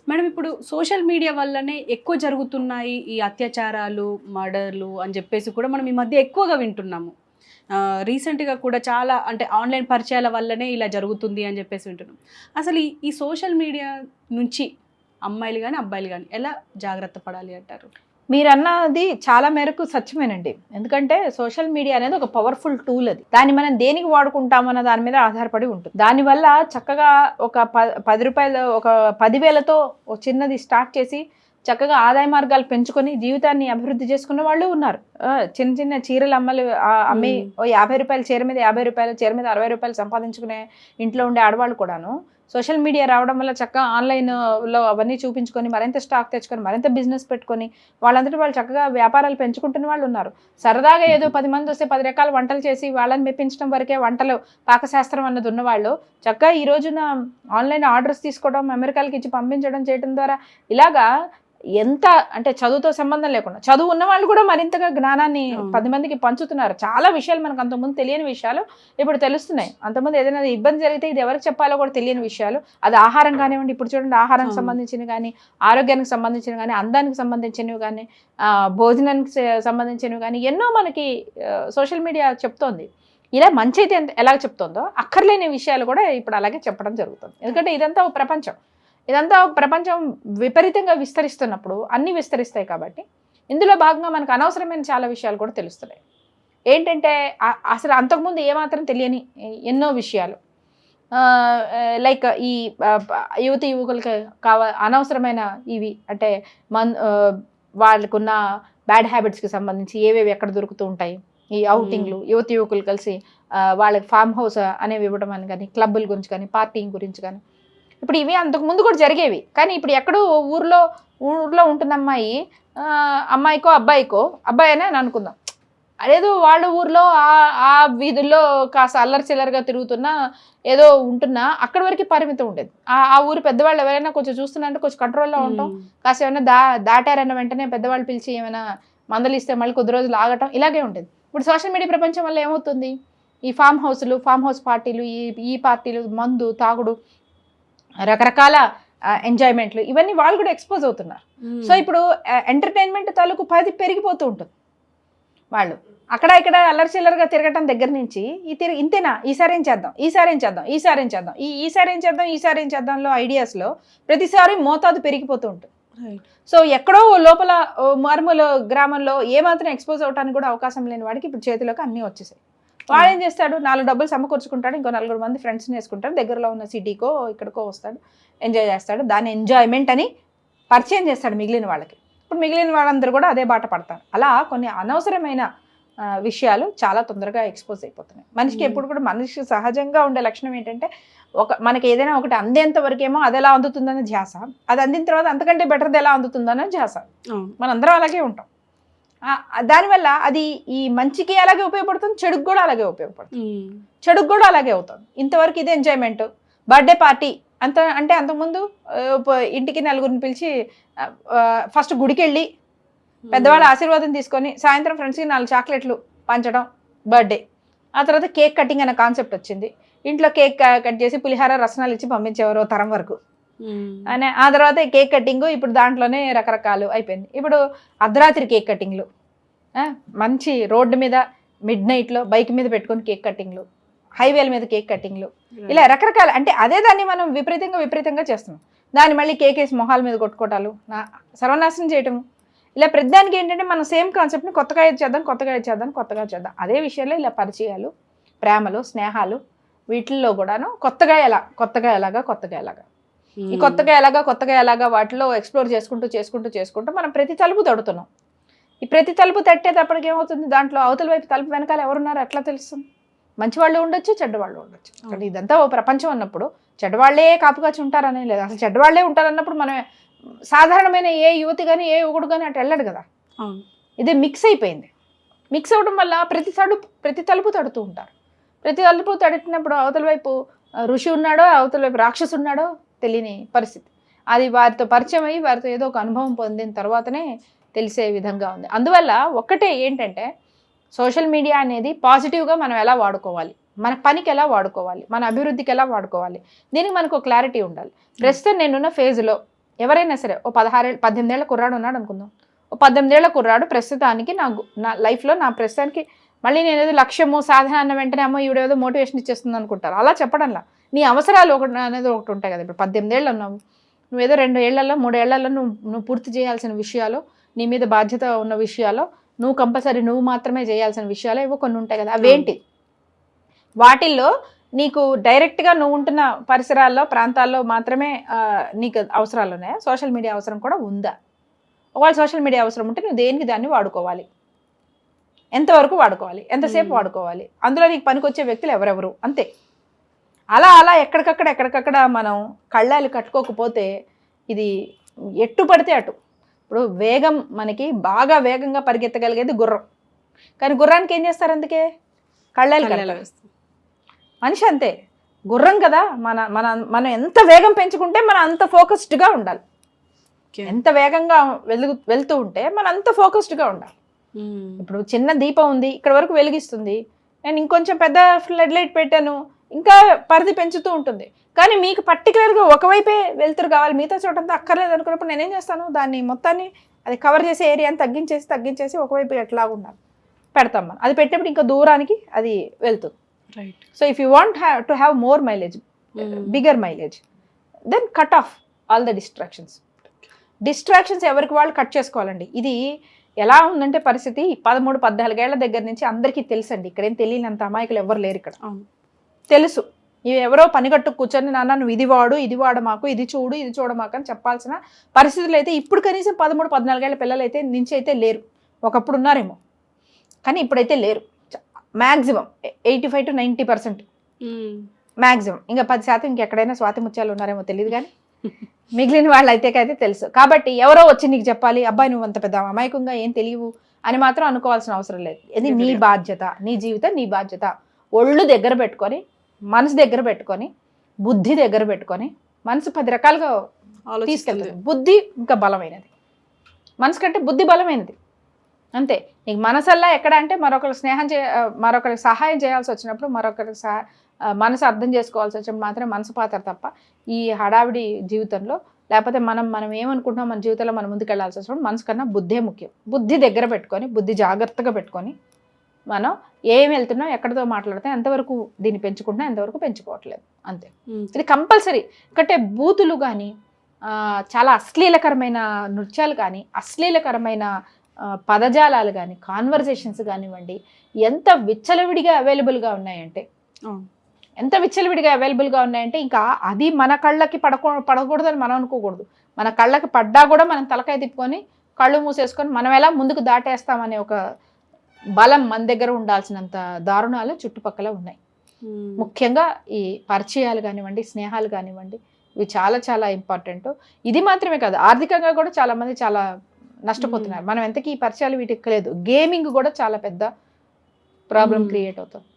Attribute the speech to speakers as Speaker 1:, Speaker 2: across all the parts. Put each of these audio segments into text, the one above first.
Speaker 1: Madam ఇప్పుడు social media వల్లనే ఎక్కువ జరుగుతున్నాయి ఈ అత్యాచారాలు, మర్డర్‌లు అని జెప్పేసి కూడా మనం ఈ మధ్య ఎక్కువగా వింటున్నాము. రీసెంట్‌గా కూడా చాలా అంటే ఆన్‌లైన్ పరిచయాల వల్లనే ఇలా జరుగుతుంది అని జెప్పేసి వింటున్నాం. అసలు ఈ సోషల్ మీడియా నుంచి అమ్మాయిలు గాని, అబ్బాయిలు గాని ఎలా జాగ్రత్త పడాలి అంటారు?
Speaker 2: మీరన్నది చాలా మేరకు సత్యమేనండి. ఎందుకంటే సోషల్ మీడియా అనేది ఒక పవర్ఫుల్ టూల్ అది. దాన్ని మనం దేనికి వాడుకుంటామన్న దాని మీద ఆధారపడి ఉంటుంది. దానివల్ల చక్కగా ఒక రూ. 10 ఒక 10,000తో ఒక చిన్నది స్టార్ట్ చేసి చక్కగా ఆదాయ మార్గాలు పెంచుకొని జీవితాన్ని అభివృద్ధి చేసుకున్న వాళ్ళు ఉన్నారు. చిన్న చిన్న చీరలు అమ్మి ఓ రూ. 50 చీర మీద రూ. 50 చీర మీద రూ. 60 సంపాదించుకునే ఇంట్లో ఉండే ఆడవాళ్ళు కూడాను సోషల్ మీడియా రావడం వల్ల చక్కగా ఆన్లైన్లో అవన్నీ చూపించుకొని మరింత స్టాక్ తెచ్చుకొని మరింత బిజినెస్ పెట్టుకొని వాళ్ళందరూ వాళ్ళు చక్కగా వ్యాపారాలు పెంచుకుంటున్న వాళ్ళు ఉన్నారు. సరదాగా ఏదో 10 మంది వస్తే 10 రకాల వంటలు చేసి వాళ్ళని మెప్పించడం వరకే వంటలు పాకశాస్త్రం అన్నది ఉన్నవాళ్ళు చక్కగా ఈ రోజున ఆన్లైన్ ఆర్డర్స్ తీసుకోవడం, అమెరికాలకి ఇచ్చి పంపించడం చేయడం ద్వారా ఇలాగా ఎంత అంటే చదువుతో సంబంధం లేకుండా చదువు ఉన్న వాళ్ళు కూడా మరింతగా జ్ఞానాన్ని 10 మందికి పంచుతున్నారు. చాలా విషయాలు మనకు అంతకుముందు తెలియని విషయాలు ఇప్పుడు తెలుస్తున్నాయి. అంతకుముందు ఏదైనా ఇబ్బంది జరిగితే ఇది ఎవరికి చెప్పాలో కూడా తెలియని విషయాలు. అది ఆహారం కానివ్వండి, ఇప్పుడు చూడండి ఆహారానికి సంబంధించినవి కానీ, ఆరోగ్యానికి సంబంధించినవి కానీ, అందానికి సంబంధించినవి కానీ, భోజనానికి సంబంధించినవి కానీ ఎన్నో మనకి సోషల్ మీడియా చెప్తోంది. ఇలా మంచి అయితే ఎలా చెప్తుందో అక్కర్లేని విషయాలు కూడా ఇప్పుడు అలాగే చెప్పడం జరుగుతుంది. ఎందుకంటే ఇదంతా ఒక ప్రపంచం. ఇదంతా ఒక ప్రపంచం విపరీతంగా విస్తరిస్తున్నప్పుడు అన్నీ విస్తరిస్తాయి కాబట్టి ఇందులో భాగంగా మనకు అనవసరమైన చాలా విషయాలు కూడా తెలుస్తున్నాయి. ఏంటంటే అసలు అంతకుముందు ఏమాత్రం తెలియని ఎన్నో విషయాలు లైక్ ఈ యువతి యువకులకి అనవసరమైన ఇవి అంటే వాళ్ళకున్న బ్యాడ్ హ్యాబిట్స్కి సంబంధించి ఏవేవి ఎక్కడ దొరుకుతూ ఉంటాయి, ఈ ఔటింగ్లు యువతి యువకులు కలిసి వాళ్ళకి ఫామ్ హౌస్ అనేవి ఇవ్వడం అని కానీ, క్లబ్బుల గురించి కానీ, పార్టీల గురించి కానీ, ఇప్పుడు ఇవి అంతకు ముందు కూడా జరిగేవి. కానీ ఇప్పుడు ఎక్కడో ఊర్లో ఉంటుంది అమ్మాయికో అబ్బాయి అనే అని అనుకుందాం, అదేదో వాళ్ళ ఊర్లో ఆ వీధుల్లో కాస్త అల్లరి చిల్లరగా తిరుగుతున్నా ఏదో ఉంటున్నా అక్కడి వరకు పరిమితం ఉండేది. ఆ ఊరు పెద్దవాళ్ళు ఎవరైనా కొంచెం చూస్తున్నారంటే కొంచెం కంట్రోల్లో ఉంటాం. కాస్త ఏమైనా దాటారన్న వెంటనే పెద్దవాళ్ళు పిలిచి ఏమైనా మందలిస్తే మళ్ళీ కొద్ది రోజులు ఆగటం ఇలాగే ఉండేది. ఇప్పుడు సోషల్ మీడియా ప్రపంచం వల్ల ఏమవుతుంది, ఈ ఫామ్ హౌస్ పార్టీలు, ఈ పార్టీలు, మందు తాగుడు, రకరకాల ఎంజాయ్మెంట్లు ఇవన్నీ వాళ్ళు కూడా ఎక్స్పోజ్ అవుతున్నారు. సో ఇప్పుడు ఎంటర్టైన్మెంట్ తాలూకు పెరిగిపోతూ ఉంటుంది. వాళ్ళు అక్కడ ఇక్కడ అల్లరి చిల్లరగా తిరగటం దగ్గర నుంచి ఇంతేనా, ఈసారి ఏం చేద్దాంలో ఐడియాస్లో ప్రతిసారి మోతాదు పెరిగిపోతూ ఉంటుంది. సో ఎక్కడో లోపల మారుమూల గ్రామంలో ఏమాత్రం ఎక్స్పోజ్ అవడానికి కూడా అవకాశం లేని వాడికి ఇప్పుడు చేతిలోకి అన్నీ వచ్చేసాయి. వాడు ఏం చేస్తాడు, 4 డబ్బులు సమకూర్చుకుంటాడు, ఇంకో 4 మంది ఫ్రెండ్స్ని వేసుకుంటాడు, దగ్గరలో ఉన్న సిటీకో ఇక్కడికో వస్తాడు, ఎంజాయ్ చేస్తాడు, దాన్ని ఎంజాయ్మెంట్ అని పరిచయం చేస్తాడు మిగిలిన వాళ్ళకి. ఇప్పుడు మిగిలిన వాళ్ళందరూ కూడా అదే బాట పడతారు. అలా కొన్ని అనవసరమైన విషయాలు చాలా తొందరగా ఎక్స్పోజ్ అయిపోతున్నాయి. మనిషికి ఎప్పుడు కూడా మనిషి సహజంగా ఉండే లక్షణం ఏంటంటే మనకి ఏదైనా ఒకటి అందేంత వరకేమో అది ఎలా అందుతుందనే ధ్యాస, అది అందిన తర్వాత అంతకంటే బెటర్ది ఎలా అందుతుందనే ధ్యాస. మనందరం అలాగే ఉంటాం. దానివల్ల అది ఈ మంచికి అలాగే ఉపయోగపడుతుంది, చెడుకు కూడా అలాగే ఉపయోగపడుతుంది, చెడుకు కూడా అలాగే అవుతుంది. ఇంతవరకు ఇది ఎంజాయ్మెంట్, బర్త్డే పార్టీ అంటే అంతకుముందు ఇంటికి నలుగురిని పిలిచి ఫస్ట్ గుడికి వెళ్ళి పెద్దవాళ్ళ ఆశీర్వాదం తీసుకొని సాయంత్రం ఫ్రెండ్స్కి 4 చాక్లెట్లు పంచడం బర్త్డే. ఆ తర్వాత కేక్ కటింగ్ అనే కాన్సెప్ట్ వచ్చింది. ఇంట్లో కేక్ కట్ చేసి పులిహార రసనాలు ఇచ్చి పంపించేవారు తరం వరకు. అనే ఆ తర్వాత కేక్ కటింగ్ ఇప్పుడు దాంట్లోనే రకరకాలు అయిపోయింది. ఇప్పుడు అర్ధరాత్రి కేక్ కటింగ్లు, మంచి రోడ్డు మీద మిడ్ నైట్లో బైక్ మీద పెట్టుకొని కేక్ కటింగ్లు, హైవేల మీద కేక్ కటింగ్లు, ఇలా రకరకాల అంటే అదే దాన్ని మనం విపరీతంగా చేస్తున్నాం. దాన్ని మళ్ళీ కేక్ వేసి మొహాల మీద కొట్టుకోవటాలు, సర్వనాశనం చేయటము, ఇలా ప్రతిదానికి ఏంటంటే మనం సేమ్ కాన్సెప్ట్ని కొత్తగా చేద్దాం. అదే విషయంలో ఇలా పరిచయాలు, ప్రేమలు, స్నేహాలు వీటిల్లో కూడాను కొత్తగా ఎలాగా ఈ కొత్తగా ఎలాగా వాటిలో ఎక్స్ప్లోర్ చేసుకుంటూ మనం ప్రతి తలుపు తడుతున్నాం. ఈ ప్రతి తలుపు తట్టేటప్పటికి ఏమవుతుంది, దాంట్లో అవతల వైపు తలుపు వెనకాల ఎవరున్నారు ఎట్లా తెలుస్తుంది? మంచి వాళ్ళు ఉండొచ్చు, చెడ్డవాళ్ళు ఉండొచ్చు. అంటే ఇదంతా ఓ ప్రపంచం అన్నప్పుడు చెడ్డవాళ్లే కాపుకాచి ఉంటారనే లేదు. అసలు చెడ్డవాళ్లే ఉంటారన్నప్పుడు మనం సాధారణమైన ఏ యువతి కానీ ఏ యువకుడు కానీ అటు వెళ్ళడు కదా. ఇదే మిక్స్ అయిపోయింది. మిక్స్ అవడం వల్ల ప్రతి తలుపు తడుతూ ఉంటారు. ప్రతి తలుపు తడిటినప్పుడు అవతల వైపు ఋషి ఉన్నాడో అవతల వైపు రాక్షసు ఉన్నాడో తెలియని పరిస్థితి. అది వారితో పరిచయం అయ్యి వారితో ఏదో ఒక అనుభవం పొందిన తర్వాతనే తెలిసే విధంగా ఉంది. అందువల్ల ఒక్కటే ఏంటంటే సోషల్ మీడియా అనేది పాజిటివ్గా మనం ఎలా వాడుకోవాలి, మన పనికి ఎలా వాడుకోవాలి, మన అభివృద్ధికి ఎలా వాడుకోవాలి, దీనికి మనకు క్లారిటీ ఉండాలి. ప్రస్తుతం నేనున్న ఫేజ్లో ఎవరైనా సరే ఓ 18 ఏళ్ళ కుర్రాడు ఉన్నాడు అనుకుందాం. ఓ 18 ఏళ్ళ కుర్రాడు ప్రస్తుతానికి నా లైఫ్లో నా ప్రస్తుతానికి మళ్ళీ నేను ఏదో లక్ష్యము సాధన అన్న వెంటనే అమ్మో ఈవిడేదో మోటివేషన్ ఇచ్చేస్తుంది అనుకుంటారు. అలా చెప్పడంలా నీ అవసరాలు అనేది ఒకటి ఉంటాయి కదా. ఇప్పుడు 18 ఏళ్ళు ఉన్నావు, నువ్వేదో 2 ఏళ్లలో 3 ఏళ్లలో నువ్వు పూర్తి చేయాల్సిన విషయాలు, నీ మీద బాధ్యత ఉన్న విషయాలు, నువ్వు కంపల్సరీ నువ్వు మాత్రమే చేయాల్సిన విషయాలు ఏవో కొన్ని ఉంటాయి కదా. అవేంటి? వాటిల్లో నీకు డైరెక్ట్గా నువ్వు ఉంటున్న పరిసరాల్లో ప్రాంతాల్లో మాత్రమే నీకు అవసరాలు ఉన్నాయా? సోషల్ మీడియా అవసరం కూడా ఉందా? ఒకవేళ సోషల్ మీడియా అవసరం ఉంటే నువ్వు దేనికి దాన్ని వాడుకోవాలి, ఎంతవరకు వాడుకోవాలి, ఎంతసేపు వాడుకోవాలి, అందులో నీకు పనికొచ్చే వ్యక్తులు ఎవరెవరు, అంతే. అలా ఎక్కడికక్కడ మనం కళ్ళాలు కట్టుకోకపోతే ఇది ఎట్టు పడితే అటు. ఇప్పుడు వేగం మనకి బాగా వేగంగా పరిగెత్తగలిగేది గుర్రం, కానీ గుర్రానికి ఏం చేస్తారు? అందుకే కళ్ళాలు కట్టాలి. మనిషి అంతే, గుర్రం కదా. మనం ఎంత వేగం పెంచుకుంటే మనం అంత ఫోకస్డ్గా ఉండాలి. ఎంత వేగంగా వెళ్తూ ఉంటే మనం అంత ఫోకస్డ్గా ఉండాలి. ఇప్పుడు చిన్న దీపం ఉంది, ఇక్కడ వరకు వెలిగిస్తుంది, నేను ఇంకొంచెం పెద్ద ఫ్లడ్ లైట్ పెట్టాను, ఇంకా పరిధి పెంచుతూ ఉంటుంది. కానీ మీకు పర్టికులర్గా ఒకవైపే వెళ్తురు కావాలి, మిగతా చోటంతా అక్కర్లేదు అనుకున్నప్పుడు నేనేం చేస్తాను? దాన్ని మొత్తాన్ని అది కవర్ చేసే ఏరియాని తగ్గించేసి ఒకవైపు ఎట్లా ఉండాలి పెడతాం మనం. అది పెట్టేప్పుడు ఇంకా దూరానికి అది వెళ్తుంది.
Speaker 1: Right.
Speaker 2: So if you want to have more mileage, bigger mileage, then cut off all the distractions ఎవరికి వాళ్ళు కట్ చేసుకోవాలండి. ఇది ఎలా ఉందంటే పరిస్థితి 13-14 ఏళ్ల దగ్గర నుంచి అందరికీ తెలుసండి. ఇక్కడేం తెలియనంత అమాయకులు ఎవరు లేరు ఇక్కడ. తెలుసు, ఇవి ఎవరో పనిగట్టు కూర్చొని నాన్న నువ్వు ఇది వాడు మాకు, ఇది చూడమాకు అని చెప్పాల్సిన పరిస్థితులు అయితే ఇప్పుడు కనీసం 13-14 ఏళ్ల పిల్లలు అయితే నుంచి అయితే లేరు. ఒకప్పుడు ఉన్నారేమో, కానీ ఇప్పుడైతే లేరు. Maximum 85-90% maximum. ఇంకా 10% ఇంకెక్కడైనా స్వాతి ముత్యాలు ఉన్నారేమో తెలియదు, కానీ మిగిలిన వాళ్ళు అయితే తెలుసు. కాబట్టి ఎవరో వచ్చి నీకు చెప్పాలి, అబ్బాయి నువ్వు అంత పెద్ద అమాయకంగా ఏం తెలియవు అని మాత్రం అనుకోవాల్సిన అవసరం లేదు. ఇది నీ బాధ్యత, నీ జీవితం నీ బాధ్యత. ఒళ్ళు దగ్గర పెట్టుకొని, మనసు దగ్గర పెట్టుకొని, బుద్ధి దగ్గర పెట్టుకొని, మనసు 10 రకాలుగా తీసుకెళ్తుంది. బుద్ధి ఇంకా బలమైనది, మనసు కంటే బుద్ధి బలమైనది, అంతే. నీకు మనసల్లా ఎక్కడ అంటే మరొకరికి సహాయం చేయాల్సి వచ్చినప్పుడు, మరొకరికి మనసు అర్థం చేసుకోవాల్సి వచ్చినప్పుడు మాత్రమే మనసు పాత్ర తప్ప ఈ హడావిడి జీవితంలో, లేకపోతే మనం ఏమనుకుంటున్నాం మన జీవితంలో మనం ముందుకెళ్లాల్సి వచ్చినప్పుడు మనసు కన్నా బుద్ధే ముఖ్యం. బుద్ధి దగ్గర పెట్టుకొని, బుద్ధి జాగ్రత్తగా పెట్టుకొని మనం ఏం వెళ్తున్నాం, ఎక్కడితో మాట్లాడుతాం, ఎంతవరకు దీన్ని పెంచుకుంటున్నాం, ఎంతవరకు పెంచుకోవట్లేదు, అంతే. ఇది కంపల్సరీ. ఎందుకంటే బూతులు కానీ, చాలా అశ్లీలకరమైన నృత్యాలు కానీ, అశ్లీలకరమైన పదజాలాలు కానీ, కాన్వర్జేషన్స్ కానివ్వండి, ఎంత విచ్చలవిడిగా అవైలబుల్గా ఉన్నాయంటే ఇంకా అది మన కళ్ళకి పడకూడదని మనం అనుకోకూడదు. మన కళ్ళకి పడ్డా కూడా మనం తలకాయ తిప్పుకొని కళ్ళు మూసేసుకొని మనం ఎలా ముందుకు దాటేస్తామనే ఒక బలం మన దగ్గర ఉండాల్సినంత దారుణాలు చుట్టుపక్కల ఉన్నాయి. ముఖ్యంగా ఈ పరిచయాలు కానివ్వండి, స్నేహాలు కానివ్వండి, ఇవి చాలా చాలా ఇంపార్టెంట్. ఇది మాత్రమే కాదు, ఆర్థికంగా కూడా చాలా మంది చాలా నష్టపోతున్నారు. మనం ఎంతకీ ఈ పరిచయాలు వీటికి లేదు. గేమింగ్ కూడా చాలా పెద్ద ప్రాబ్లం క్రియేట్ అవుతుంది.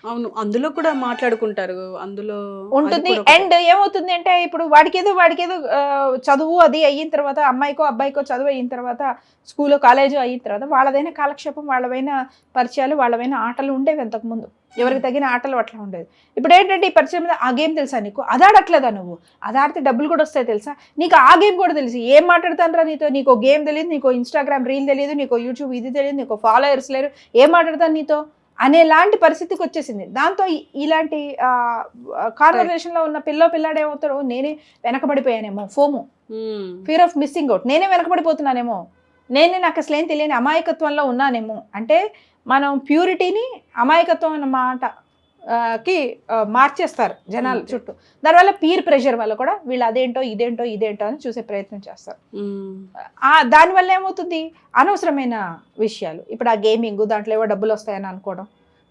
Speaker 1: అవును, అందులో కూడా మాట్లాడుకుంటారు, అందులో
Speaker 2: ఉంటుంది. అండ్ ఏమవుతుంది అంటే ఇప్పుడు వాడికేదో చదువు అది అయిన తర్వాత, అమ్మాయికో అబ్బాయికో చదువు అయిన తర్వాత, స్కూల్లో కాలేజీ అయిన తర్వాత వాళ్ళదైన కాలక్షేపం, వాళ్ళవైన పరిచయాలు, వాళ్ళవైన ఆటలు ఉండేవి అంతకుముందు. ఎవరికి తగిన ఆటలు అట్లా ఉండేది. ఇప్పుడు ఏంటంటే ఈ పరిచయం మీద ఆ గేమ్ తెలుసా నీకు, అది ఆడట్లేదా నువ్వు, అది ఆడితే డబ్బులు కూడా వస్తాయి తెలుసా, నీకు ఆ గేమ్ కూడా తెలుసు, ఏం మాట్లాడతానరా నీతో, నీకు గేమ్ తెలియదు, నీకు ఇన్స్టాగ్రామ్ రీల్ తెలియదు, నీకు యూట్యూబ్ ఇది తెలియదు, నీకు ఫాలోయర్స్ లేరు, ఏం మాట్లాడతాను నీతో అనేలాంటి పరిస్థితికి వచ్చేసింది. దాంతో ఇలాంటి కాన్వర్సేషన్లో ఉన్న పిల్లాడు ఏమవుతాడు, నేనే వెనకబడిపోయానేమో, FOMO, fear of missing out, నేనే వెనకబడిపోతున్నానేమో, నాకు అసలు ఏం తెలియని అమాయకత్వంలో ఉన్నానేమో. అంటే మనం ప్యూరిటీని అమాయకత్వం అన్న మాటకి మార్చేస్తారు జనాలు చుట్టూ. దానివల్ల పీర్ ప్రెషర్ వల్ల కూడా వీళ్ళు అదేంటో ఇదేంటో అని చూసే ప్రయత్నం చేస్తారు. దానివల్ల ఏమవుతుంది, అనవసరమైన విషయాలు. ఇప్పుడు ఆ గేమింగ్, దాంట్లో ఏవో డబ్బులు వస్తాయని అనుకోవడం,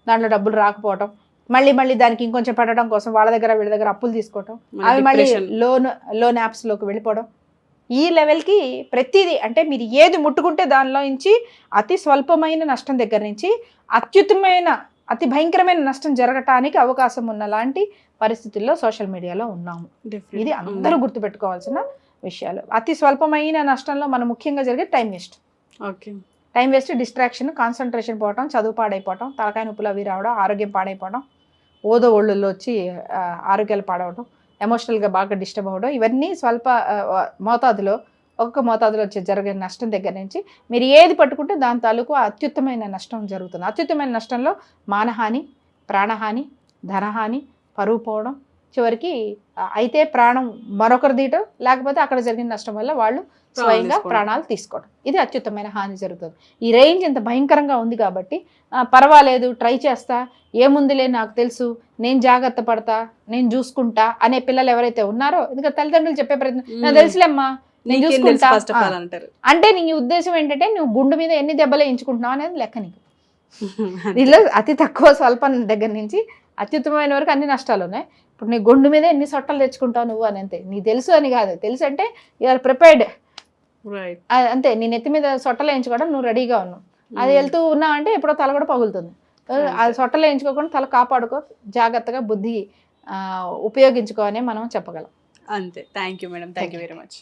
Speaker 2: దాంట్లో డబ్బులు రాకపోవడం, మళ్ళీ దానికి ఇంకొంచెం పడడం కోసం వాళ్ళ వీళ్ళ దగ్గర అప్పులు తీసుకోవడం, అవి మళ్ళీ లోన్ యాప్స్లోకి వెళ్ళిపోవడం. ఈ లెవెల్కి ప్రతిదీ, అంటే మీరు ఏది ముట్టుకుంటే దానిలో నుంచి అతి స్వల్పమైన నష్టం దగ్గర నుంచి అతి భయంకరమైన నష్టం జరగటానికి అవకాశం ఉన్న లాంటి పరిస్థితుల్లో సోషల్ మీడియాలో ఉన్నాము. ఇది అందరూ గుర్తుపెట్టుకోవాల్సిన విషయాలు. అతి స్వల్పమైన నష్టంలో మనం ముఖ్యంగా జరిగే టైం వేస్ట్, డిస్ట్రాక్షన్, కాన్సన్ట్రేషన్ పోవటం, చదువు పాడైపోవటం, తలకాయ నొప్పులు అవి రావడం, ఆరోగ్యం పాడైపోవడం, ఒళ్ళుల్లో వచ్చి ఆరోగ్యాలు పాడవడం, ఎమోషనల్గా బాగా డిస్టర్బ్ అవ్వడం, ఇవన్నీ స్వల్ప మోతాదులో ఒక్కొక్క మోతాదులో వచ్చే జరిగే నష్టం దగ్గర నుంచి మీరు ఏది పట్టుకుంటే దాని తాలూకు అత్యుత్తమైన నష్టం జరుగుతుంది. అత్యుత్తమైన నష్టంలో మానహాని, ప్రాణహాని, ధనహాని, పరువు పోవడం, చివరికి అయితే ప్రాణం మరొకరు తీయటం, లేకపోతే అక్కడ జరిగిన నష్టం వల్ల వాళ్ళు స్వయంగా ప్రాణాలు తీసుకోవడం, ఇది అత్యుత్తమైన హాని జరుగుతుంది. ఈ రేంజ్ ఇంత భయంకరంగా ఉంది కాబట్టి పర్వాలేదు ట్రై చేస్తా, ఏముందిలే నాకు తెలుసు, నేను జాగ్రత్త పడతా, నేను చూసుకుంటా అనే పిల్లలు ఎవరైతే ఉన్నారో, ఎందుకంటే తల్లిదండ్రులు చెప్పే ప్రయత్నం నాకు తెలుసులేమ్మా నేను చూసుకుంటా అంటే నీ ఉద్దేశం ఏంటంటే నువ్వు గుండు మీద ఎన్ని దెబ్బలు వేయించుకుంటున్నావు అనేది లెక్క నీకు. దీనిలో అతి తక్కువ స్వల్ప దగ్గర నుంచి అత్యుత్తమైన వరకు అన్ని నష్టాలు ఉన్నాయి. ఇప్పుడు నీ గుండు మీద ఎన్ని సొట్టలు తెచ్చుకుంటావు నువ్వు అని అంతే. నీకు తెలుసు అని కాదు, తెలుసు అంటే యూఆర్ ప్రిపేర్డ్ అంతే. నీ నెత్తి మీద సొట్టలు వేయించుకోవడం నువ్వు రెడీగా ఉన్నావు. అది వెళ్తూ ఉన్నావు అంటే ఎప్పుడో తల కూడా పగులుతుంది. అది సొట్టలు వేయించుకోకుండా తల కాపాడుకో, జాగ్రత్తగా బుద్ధి ఉపయోగించుకో అని మనం చెప్పగలం.
Speaker 1: అంతే. Thank you madam, thank you very much.